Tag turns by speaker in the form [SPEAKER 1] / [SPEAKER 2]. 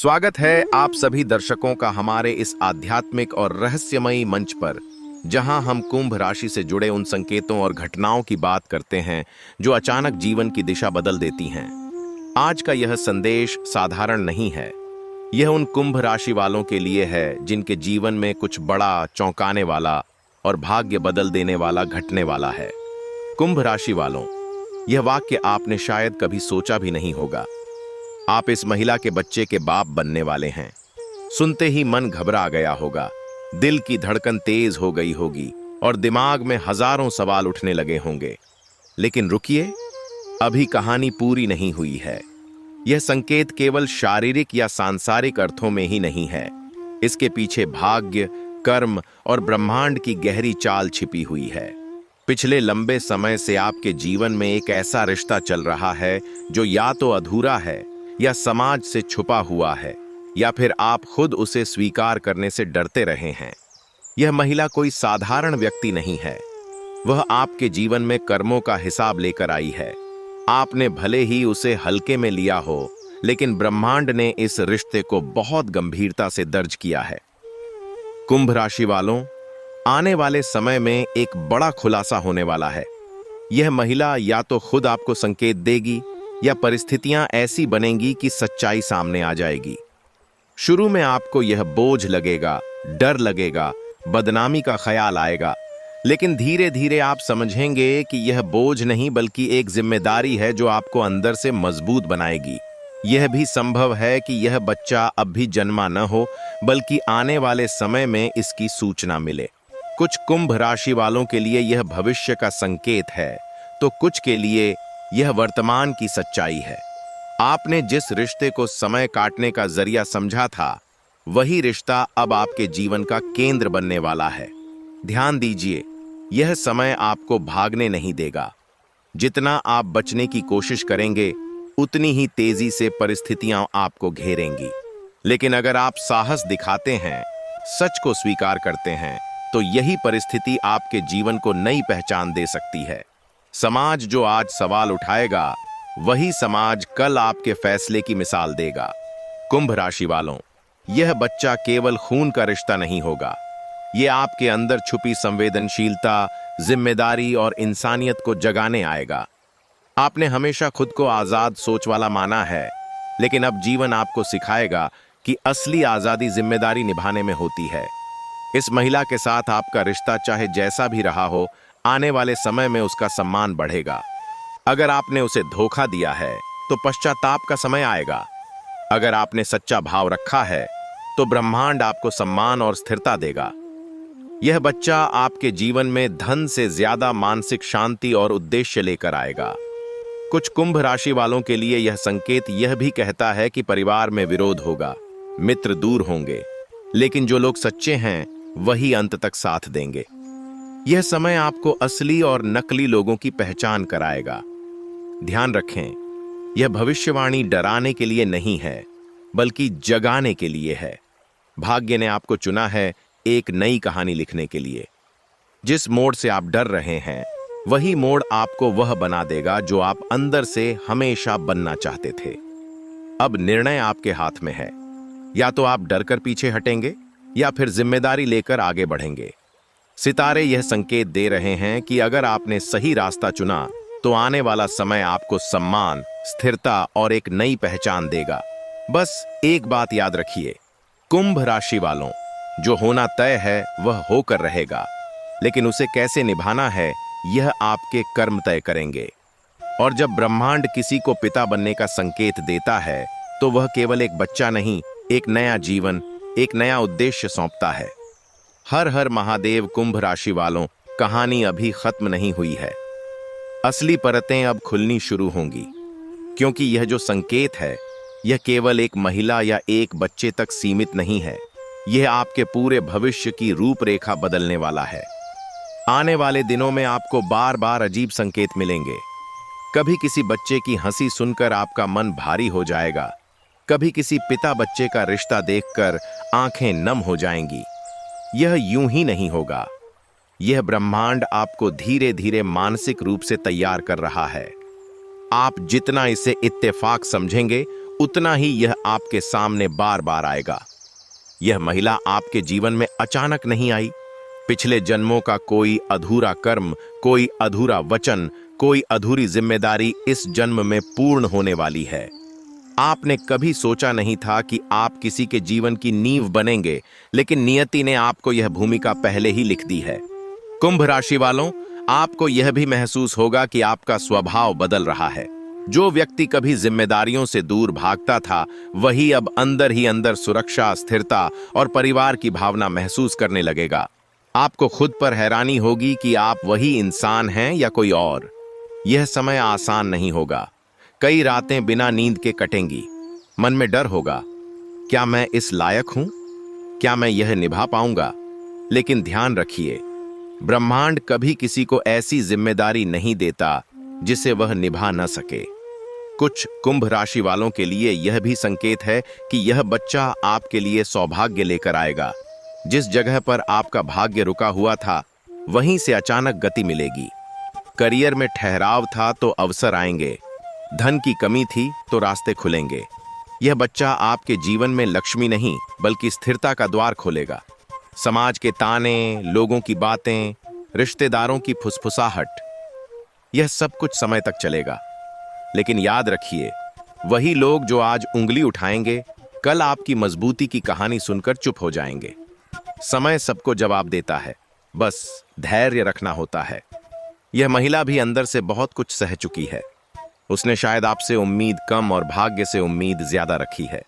[SPEAKER 1] स्वागत है आप सभी दर्शकों का हमारे इस आध्यात्मिक और रहस्यमयी मंच पर, जहां हम कुंभ राशि से जुड़े उन संकेतों और घटनाओं की बात करते हैं जो अचानक जीवन की दिशा बदल देती हैं। आज का यह संदेश साधारण नहीं है। यह उन कुंभ राशि वालों के लिए है जिनके जीवन में कुछ बड़ा, चौंकाने वाला और भाग्य बदल देने वाला घटने वाला है। कुंभ राशि वालों, यह वाक्य आपने शायद कभी सोचा भी नहीं होगा। आप इस महिला के बच्चे के बाप बनने वाले हैं। सुनते ही मन घबरा गया होगा, दिल की धड़कन तेज हो गई होगी और दिमाग में हजारों सवाल उठने लगे होंगे। लेकिन रुकिए, अभी कहानी पूरी नहीं हुई है। यह संकेत केवल शारीरिक या सांसारिक अर्थों में ही नहीं है। इसके पीछे भाग्य, कर्म और ब्रह्मांड की गहरी चाल छिपी हुई है। पिछले लंबे समय से आपके जीवन में एक ऐसा रिश्ता चल रहा है जो या तो अधूरा है, या समाज से छुपा हुआ है, या फिर आप खुद उसे स्वीकार करने से डरते रहे हैं। यह महिला कोई साधारण व्यक्ति नहीं है। वह आपके जीवन में कर्मों का हिसाब लेकर आई है। आपने भले ही उसे हल्के में लिया हो, लेकिन ब्रह्मांड ने इस रिश्ते को बहुत गंभीरता से दर्ज किया है। कुंभ राशि वालों, आने वाले समय में एक बड़ा खुलासा होने वाला है। यह महिला या तो खुद आपको संकेत देगी या परिस्थितियां ऐसी बनेंगी कि सच्चाई सामने आ जाएगी। शुरू में आपको यह बोझ लगेगा, डर लगेगा, बदनामी का ख्याल आएगा, लेकिन धीरे धीरे आप समझेंगे कि यह बोझ नहीं बल्कि एक जिम्मेदारी है जो आपको अंदर से मजबूत बनाएगी। यह भी संभव है कि यह बच्चा अब भी जन्मा न हो, बल्कि आने वाले समय में इसकी सूचना मिले। कुछ कुंभ राशि वालों के लिए यह भविष्य का संकेत है, तो कुछ के लिए यह वर्तमान की सच्चाई है। आपने जिस रिश्ते को समय काटने का जरिया समझा था, वही रिश्ता अब आपके जीवन का केंद्र बनने वाला है। ध्यान दीजिए, यह समय आपको भागने नहीं देगा। जितना आप बचने की कोशिश करेंगे, उतनी ही तेजी से परिस्थितियां आपको घेरेंगी। लेकिन अगर आप साहस दिखाते हैं, सच को स्वीकार करते हैं, तो यही परिस्थिति आपके जीवन को नई पहचान दे सकती है। समाज जो आज सवाल उठाएगा, वही समाज कल आपके फैसले की मिसाल देगा। कुंभ राशि वालों, यह बच्चा केवल खून का रिश्ता नहीं होगा। यह आपके अंदर छुपी संवेदनशीलता, जिम्मेदारी और इंसानियत को जगाने आएगा। आपने हमेशा खुद को आजाद सोच वाला माना है, लेकिन अब जीवन आपको सिखाएगा कि असली आजादी जिम्मेदारी निभाने में होती है। इस महिला के साथ आपका रिश्ता चाहे जैसा भी रहा हो, आने वाले समय में उसका सम्मान बढ़ेगा। अगर आपने उसे धोखा दिया है, तो पश्चाताप का समय आएगा। अगर आपने सच्चा भाव रखा है, तो ब्रह्मांड आपको सम्मान और स्थिरता देगा। यह बच्चा आपके जीवन में धन से ज्यादा मानसिक शांति और उद्देश्य लेकर आएगा। कुछ कुंभ राशि वालों के लिए यह संकेत यह भी कहता है कि परिवार में विरोध होगा, मित्र दूर होंगे, लेकिन जो लोग सच्चे हैं वही अंत तक साथ देंगे। यह समय आपको असली और नकली लोगों की पहचान कराएगा। ध्यान रखें, यह भविष्यवाणी डराने के लिए नहीं है, बल्कि जगाने के लिए है। भाग्य ने आपको चुना है एक नई कहानी लिखने के लिए। जिस मोड़ से आप डर रहे हैं, वही मोड़ आपको वह बना देगा जो आप अंदर से हमेशा बनना चाहते थे। अब निर्णय आपके हाथ में है। या तो आप डर कर पीछे हटेंगे, या फिर जिम्मेदारी लेकर आगे बढ़ेंगे। सितारे यह संकेत दे रहे हैं कि अगर आपने सही रास्ता चुना, तो आने वाला समय आपको सम्मान, स्थिरता और एक नई पहचान देगा। बस एक बात याद रखिए, कुंभ राशि वालों, जो होना तय है वह होकर रहेगा, लेकिन उसे कैसे निभाना है, यह आपके कर्म तय करेंगे। और जब ब्रह्मांड किसी को पिता बनने का संकेत देता है, तो वह केवल एक बच्चा नहीं, एक नया जीवन, एक नया उद्देश्य सौंपता है। हर हर महादेव। कुंभ राशि वालों, कहानी अभी खत्म नहीं हुई है। असली परतें अब खुलनी शुरू होंगी, क्योंकि यह जो संकेत है, यह केवल एक महिला या एक बच्चे तक सीमित नहीं है। यह आपके पूरे भविष्य की रूपरेखा बदलने वाला है। आने वाले दिनों में आपको बार बार अजीब संकेत मिलेंगे। कभी किसी बच्चे की हंसी सुनकर आपका मन भारी हो जाएगा, कभी किसी पिता बच्चे का रिश्ता देखकर आंखें नम हो जाएंगी। यह यूं ही नहीं होगा। यह ब्रह्मांड आपको धीरे धीरे मानसिक रूप से तैयार कर रहा है। आप जितना इसे इत्तेफाक समझेंगे, उतना ही यह आपके सामने बार बार आएगा। यह महिला आपके जीवन में अचानक नहीं आई। पिछले जन्मों का कोई अधूरा कर्म, कोई अधूरा वचन, कोई अधूरी जिम्मेदारी इस जन्म में पूर्ण होने वाली है। आपने कभी सोचा नहीं था कि आप किसी के जीवन की नींव बनेंगे, लेकिन नियति ने आपको यह भूमिका पहले ही लिख दी है। कुंभ राशि वालों, आपको यह भी महसूस होगा कि आपका स्वभाव बदल रहा है। जो व्यक्ति कभी जिम्मेदारियों से दूर भागता था, वही अब अंदर ही अंदर सुरक्षा, स्थिरता और परिवार की भावना महसूस करने लगेगा। आपको खुद पर हैरानी होगी कि आप वही इंसान हैं या कोई और। यह समय आसान नहीं होगा। कई रातें बिना नींद के कटेंगी। मन में डर होगा, क्या मैं इस लायक हूं? क्या मैं यह निभा पाऊंगा? लेकिन ध्यान रखिए, ब्रह्मांड कभी किसी को ऐसी जिम्मेदारी नहीं देता जिसे वह निभा न सके। कुछ कुंभ राशि वालों के लिए यह भी संकेत है कि यह बच्चा आपके लिए सौभाग्य लेकर आएगा। जिस जगह पर आपका भाग्य रुका हुआ था, वहीं से अचानक गति मिलेगी। करियर में ठहराव था तो अवसर आएंगे। धन की कमी थी तो रास्ते खुलेंगे। यह बच्चा आपके जीवन में लक्ष्मी नहीं बल्कि स्थिरता का द्वार खोलेगा। समाज के ताने, लोगों की बातें, रिश्तेदारों की फुसफुसाहट, यह सब कुछ समय तक चलेगा। लेकिन याद रखिए, वही लोग जो आज उंगली उठाएंगे, कल आपकी मजबूती की कहानी सुनकर चुप हो जाएंगे। समय सबको जवाब देता है, बस धैर्य रखना होता है। यह महिला भी अंदर से बहुत कुछ सह चुकी है। उसने शायद आपसे उम्मीद कम और भाग्य से उम्मीद ज्यादा रखी है।